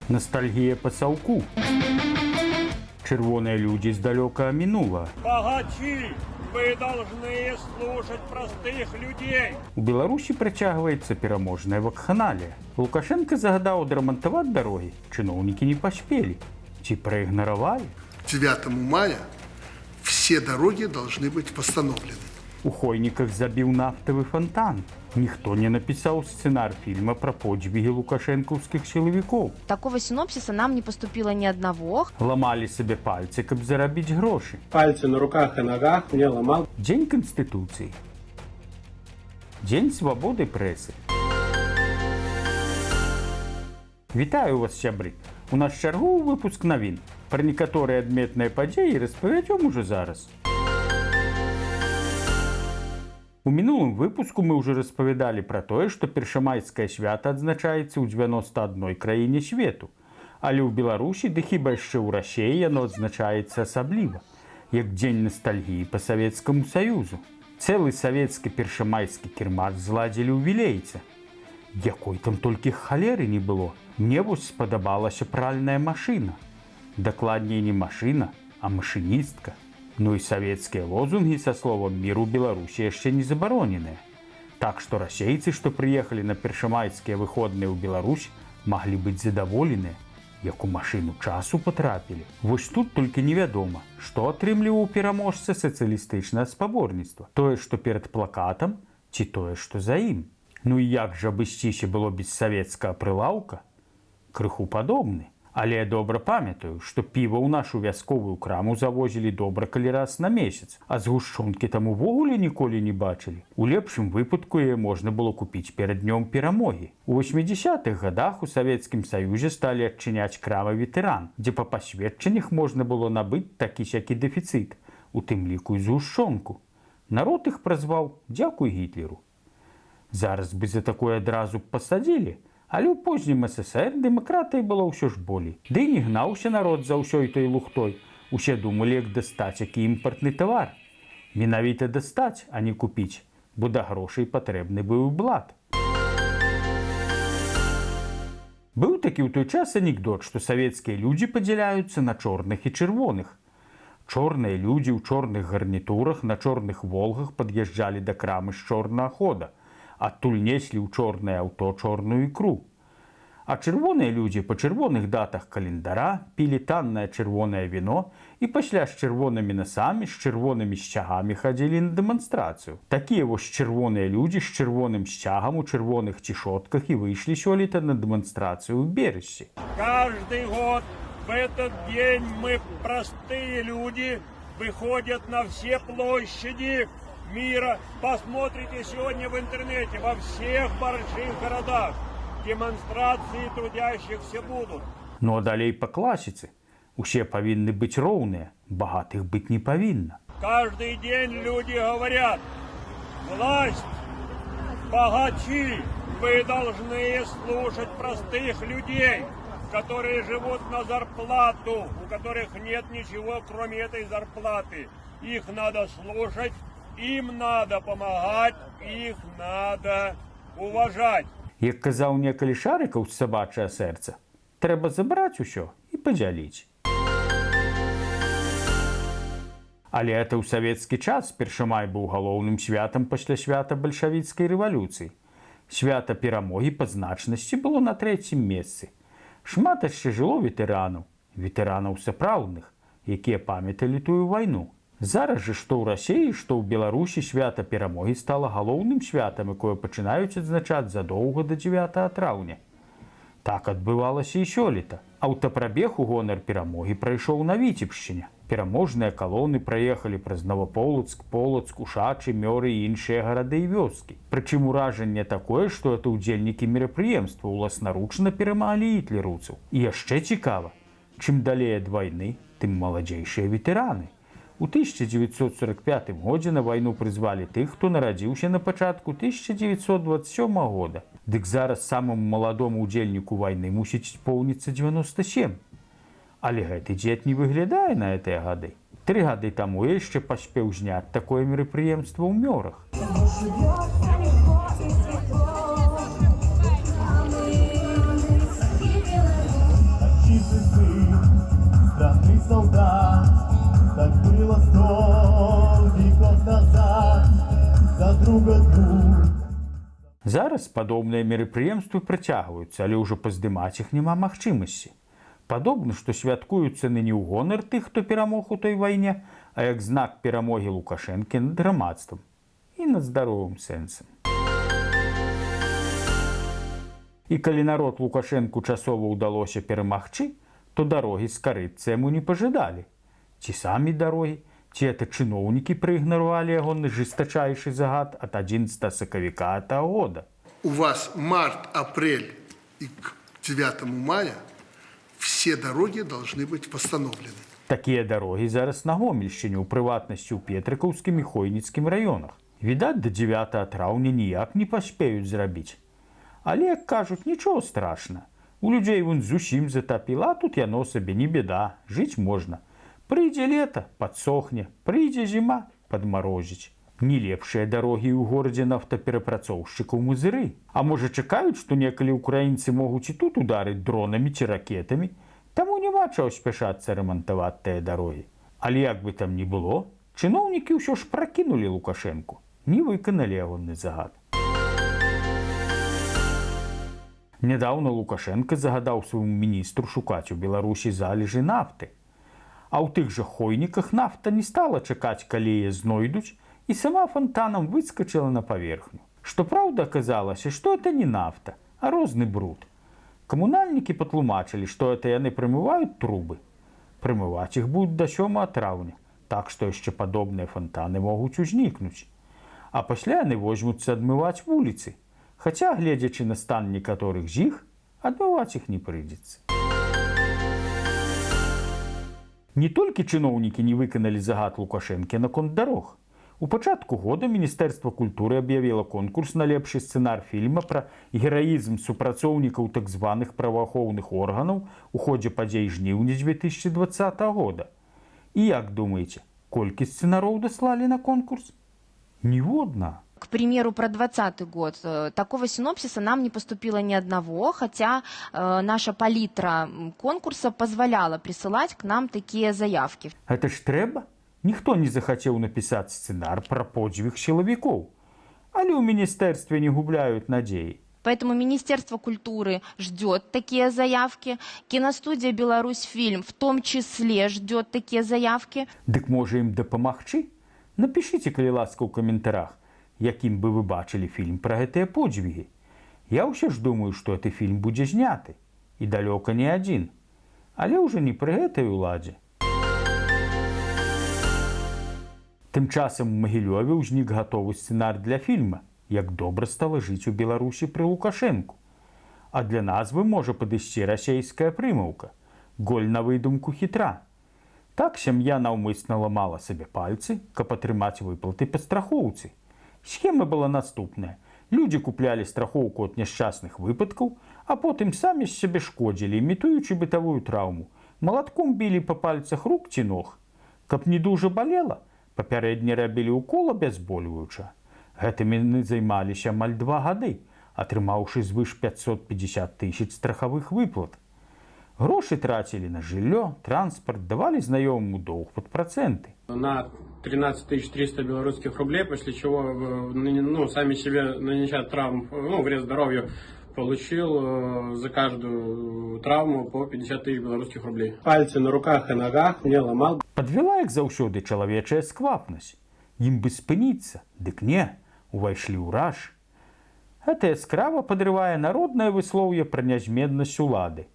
Ностальгия по Саўку. Червоные люди с далекого минулого. Богачи, вы должны слушать простых людей. У Беларусі працягваецца пераможная вакханалія. Лукашенко загадаў адрамантаваць дарогі. Чыноўнікі не паспелі. Ці праігнаравалі? 9 мая все дороги должны быть восстановлены. У Хойніках забіў нафтавы фонтан. Ніхто не напісаў сцэнар фільма пра подзвігі лукашэнкаўскіх сілавікоў. Такого синопсиса нам не поступило ни одного. Ламалі сабе пальцы, каб зарабіць грошы. Пальцы на руках и ногах мне ломал. Дзень Канстытуцыі. Дзень свабоды прэсы. Вітаю вас, сябры. У нас чарговы выпуск навін. Пра некаторыя адметныя падзеі распавядзём ужо зараз. У мінулым выпуску мы ўжо распавядалі пра тое, што першамайскае свята адзначаецца ў 91 краіне свету. Але ў Беларусі, ды хіба яшчэ ў Расіі, яно адзначаецца асабліва, як дзень ностальгіі па Савецкаму Саюзу. Цэлы савецкі першамайскі кірмаш зладзілі ў Вілейце. Якой там толькі халеры не было. Мне вось спадабалася пральная машына. Дакладней не машына, а машыністка. Ну і савецкія лозунгі са словам міру Беларусі яшчэ не забароненыя. Так што расейцы, што прыехалі на першамайскія выходныя ў Беларусь, маглі быць задаволеныя, як у машыну часу патрапілі. Вось тут толькі невядома, што атрымліваў пераможца сацыялістычнае спаборніцтва. Тое, што перад плакатам, ці тое, што за ім. Ну і як жа абысціся было без савецкага прылаўка? Крыху падобны. Але я добра памятаю, што піва ў нашу вясковую краму завозілі добра калі раз на месяц, а згушчонкі там увогуле ніколі не бачылі. У лепшым выпадку яе можна было купіць перад днём перамогі. У 80-х гадах у Савецкім Саюзе сталі адчыняць крамы ветэран, дзе па пасведчаннях можна было набыць такі-сякі дэфіцыт, у тым ліку і згушчонку. Народ іх празваў «Дзякуй Гітлеру». Зараз бы за такое адразу пасадзілі, але ў познім СССР дэмакратыі было ўсё ж болей. Ды не гнаўся народ за ўсёй той лухтой. Усе думалі, як дастаць які імпартны тавар. Менавіта дастаць, а не купіць, бо да грошай патрэбны быў блат. Быў такі ў той час анекдот, што савецкія людзі падзяляюцца на чорных і чырвоных. Чорныя людзі ў чорных гарнітурах на чорных волгах пад'язджалі да крамы з чорнага хода. Адтуль неслі ў чорнае аўто чорную ікру. А чырвоныя людзі па чырвоных датах календара пілі таннае чырвонае віно і пасля з чырвонымі насамі, з чырвонымі сцягамі хадзілі на дэманстрацыю. Такія вось чырвоныя людзі з чырвоным сцягам у чырвоных цішотках і выйшлі сёлета на дэманстрацыю ў Березці. Каждый год в этот день мы, простые люди, выходят на все площади мира. Посмотрите сегодня в интернете, во всех больших городах демонстрации трудящихся будут. Ну а далей па класіцы. Усе павінны быць роўныя, багатых быць не павінна. Каждый день люди говорят: власть, богачи, вы должны слушать простых людей, которые живут на зарплату, у которых нет ничего, кроме этой зарплаты. Их надо слушать. Им надо помогать, их надо уважать. Як казаў некалі Шарыкаў з «Сабачае сэрца», трэба забраць усё і падзяліць. Але это ў савецкі час першамай быў галоўным святам пасля свята бальшавіцкай рэвалюцыі. Свята перамогі па значнасці было на 3-м месцы. Шмат яшчэ жыло ветэранаў сапраўдных, якія памяталі тую вайну. Зараз жа што ў Расіі, што ў Беларусі свята перамогі стала галоўным святам, якое пачынаюць адзначаць задоўга да 9 траўня. Так адбывалася і сёлета. Аўтапрабег у гонар перамогі прайшоў на Віцебшчыне. Пераможныя калоны праехалі праз Новаполацк, Полацк, Ушачы, Мёры і іншыя гарады і вёскі. Прычым уражанне такое, што это ўдзельнікі мерапрыемства ўласнаручна перамаглі гітлераўцаў. І яшчэ цікава, чым далей ад вайны, тым маладзейшыя ветэраны. У 1945 годзе на вайну прызвалі тых, хто нарадзіўся на пачатку 1927 года. Дык зараз самаму маладому ўдзельніку вайны мусіць поўніцца 97. Але гэты дзед не выглядае на гэтыя гады. 3 гады таму яшчэ паспеў зняць такое мерапрыемства ў Мёрах. солдат, так было 100 веков назад, за друга друг. Зараз падобныя мерапрыемствы працягваюцца, але ўжо паздымаць іх няма магчымасці. Падобна, што святкуюцца ныне ў гонар тых, хто перамог у той вайне, а як знак перамогі Лукашэнкі над грамадствам і над здаровым сэнсам. І калі народ Лукашэнку часова ўдалося перамагчы, то дарогі скарыцца яму не пажадалі. Ці самі дарогі, ці это чыноўнікі праігнаравалі ягоны жестачайшы загад ад 11 сакавіка атага года. У вас март, апрель и к 9 мая все дороги должны быть восстановлены. Такія дарогі зараз на Гомельшчыне, у прыватнасці ў Петрыкаўскім і Хойніцкім раёнах. Відаць, да 9 траўня ніяк не паспеюць зрабіць. Але, як кажуць, нічого страшна. У людзей вон зусім затапіла, тут яно сабе не беда, жыць можна. Прыйдзе лета, падсохне, прыйдзе зіма, падмарозіць. Не лепшыя дарогі ў горадзе нафтаперапрацоўшчыкаў музыры. А можа чакаюць, што некалі ўкраінцы могуць і тут ударыць дронамі ці ракетамі, таму няма чаго спяшацца рамантаваць тыя дарогі. Але як бы там ні было, чыноўнікі ўсё ж пракінулі Лукашэнку, не выканалі ягоны загад. Нядаўна Лукашенко загадаў свайму міністру шукаць у Беларусі залежы нафты. А ў тых жа Хойніках нафта не стала чакаць, калі яе знойдуць, і сама фонтанам выскачыла на паверхню. Што праўда, аказалася, што это не нафта, а розны бруд. Камунальнікі патлумачылі, што это яны прымываюць трубы. Прымываць іх будуць да 7 траўня, так што яшчэ падобныя фонтаны могуць узнікнуць. А пасля яны возьмуцца адмываць вуліцы, хаця, гледзячы на стан некаторых з іх, адмываць іх не прыйдзецца. Не толькі чыноўнікі не выканалі загад Лукашэнкі наконт дарог. У пачатку года Міністэрства культуры аб'явіла конкурс на лепшы сцэнар фільма пра гераізм супрацоўнікаў так званых праваахоўных органаў у ходзе падзей жніўня 2020 года. І як думаеце, колькі сцэнароў даслалі на конкурс? Ніводна. К примеру, про 2020 год. Такого синопсиса нам не поступило ни одного, хотя наша палитра конкурса позволяла присылать к нам такие заявки. Это ж трэба? Ніхто не захацеў напісаць сцэнар пра подзвіг сілавікоў. Але ў міністэрстве не губляюць надзеі. Поэтому Министерство культуры ждет такие заявки. Киностудия «Беларусьфильм» в том числе ждет такие заявки. Дык можа ім дапамагчы? Напішыце, калі ласка, ў каментарах, якім бы вы бачылі фільм пра гэтыя подзвігі. Я ўсё ж думаю, што гэты фільм будзе зняты. І далёка не адзін. Але ўжо не пры гэтай уладзе. Тым часам у Магілёве ўзнік гатовы сцэнар для фільма, як добра стала жыць у Беларусі пры Лукашэнку. А для назвы можа падысці расейская прымаўка «Голь на выдумку хітра». Так сям'я наўмысна ламала сабе пальцы, каб атрымаць выплаты па страхоўцы. Схема была наступная. Людзі куплялі страхоўку ад няшчасных выпадкаў, а потым самі з сябе шкодзілі, імітуючы бытавую траўму. Малатком білі па пальцах рук ці ног. Каб не дужа балела, папярэдне рабілі укол абязбольваюча. Гэтым яны займаліся амаль 2 гады, атрымаўшы звыш 550 000 страхавых выплат. Грошы трацілі на жыллё, транспарт, давалі знаёмаму доўг пад працэнты. На 13 300 белорусских рублей, после чего сами себе нанесят травм, вред здоровью, получил за каждую травму по 50 000 белорусских рублей. Пальцы на руках и ногах мне ломал. Падвяла, як заўсёды, чалавечая сквапнасць. Ім бы спыніцца, дык не, увайшлі ў раж. Гэта яскрава падрывае народнае выслоўе пра нязменнасць улады.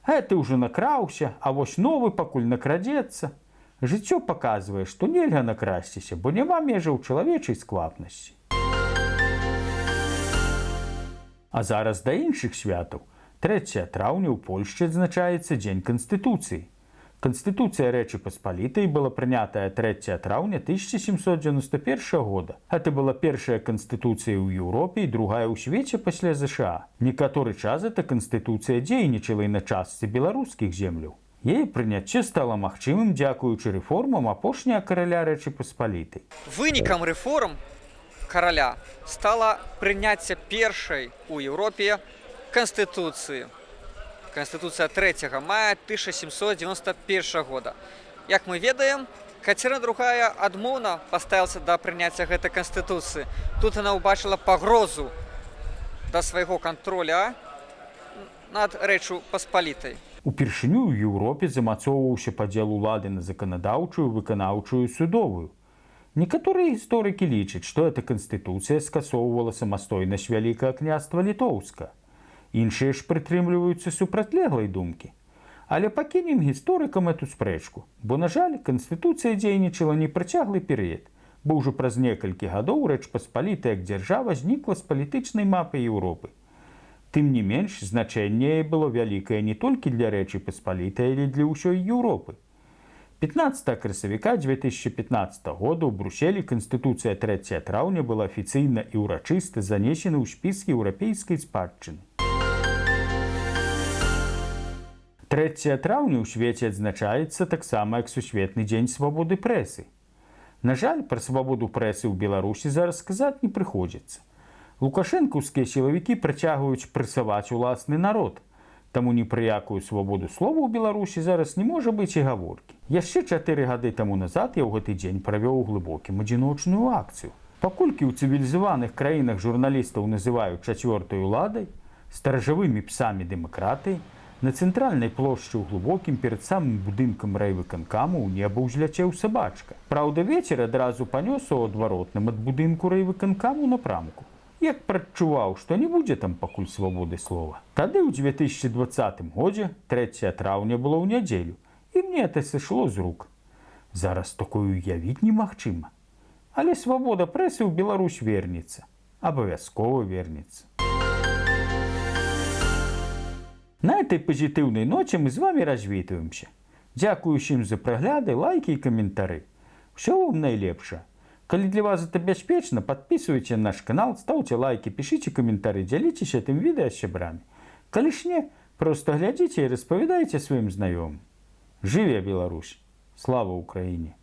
Гэты ўжо накраўся, а вось новы пакуль накрадзецца. Жыццё паказвае, што нельга накрасціся, бо няма межаў чалавечай сквапнасці. А зараз да іншых святаў. 3 траўня ў Польшчы адзначаецца Дзень Канстытуцыі. Канстытуцыя Рэчы Паспалітай была прынятая 3 траўня 1791 года. Гэта была першая канстытуцыя ў Еўропе і другая ў свеце пасля ЗША. Некаторы час эта канстытуцыя дзейнічала і на частцы беларускіх земляў. Яе прыняцце стала магчымым дзякуючы рэформам апошняга караля Рэчы Паспалітай. Вынікам рэформ караля стала прыняцце першай у Еўропе канстытуцыі. Канстытуцыя 3 мая 1791 года. Як мы ведаем, Кацярына II адмоўна паставілася да прыняцця гэтай канстытуцыі. Тут яна ўбачыла пагрозу да свайго кантроля над Рэччу Паспалітай. Упершыню ў Еўропе замацоўваўся падзел улады на заканадаўчую, выканаўчую, судовую. Некаторыя гісторыкі лічаць, што эта канстытуцыя скасоўвала самастойнасць Вялікага княства Літоўска. Іншыя ж прытрымліваюцца супрацьлеглай думкі. Але пакінем гісторыкам эту спрэчку, бо, на жаль, канстытуцыя дзейнічала непрацяглы перыяд, бо ўжо праз некалькі гадоў Рэч Паспалітая як дзяржава знікла з палітычнай мапы Еўропы. Тым не менш, значэнне яе было вялікае не толькі для Рэчы Паспалітай, але для ўсёй Еўропы. 15 красавіка 2015 года ў Брусселі Канстытуцыя 3 траўня была афіцыйна і ўрачыста занесена ў спіс еўрапейскай спадчыны. 3 траўня ў свеце адзначаецца таксама як Сусветны дзень свабоды прэсы. На жаль, пра свабоду прэсы ў Беларусі зараз сказаць не прыходзіцца. Лукашэнкаўскія сілавікі працягваюць прэсаваць уласны народ, таму ні пра якую свабоду слова ў Беларусі зараз не можа быць і гаворкі. Яшчэ 4 гады таму назад я ў гэты дзень правёў глыбокім адзіночную акцыю. Паколькі ў цывілізаваных краінах журналістаў называюць чацвёртай уладай, старажавымі псамі дэмакратыі, на цэнтральнай плошчы ў глыбокім перад самым будынкам райвыканкаму ў неба ўзляцеў сабачка. Праўда, вецер адразу панёс у адваротным ад будынку райвыканкаму напрамку. Як прадчуваў, што не будзе там пакуль свабоды слова. Тады ў 2020 годзе 3 траўня было ў нядзелю, і мне это сышло з рук. Зараз такое уявіць немагчыма. Але свабода прэсы ў Беларусь вернецца. Абавязкова вернецца. На этой пазітыўнай ноце мы з вами развітваемся. Дзякую ўсім за прагляды, лайкі і каментары. Усё вам найлепшае. Калі для вас это бяспечна, подписывайте на наш канал, ставьте лайки, пишите комментарии, делитесь этим видео с сябрамі. Калі ж не, просто глядзіце і распавядайце сваім знаёмым. Жыве Беларусь! Слава Украине!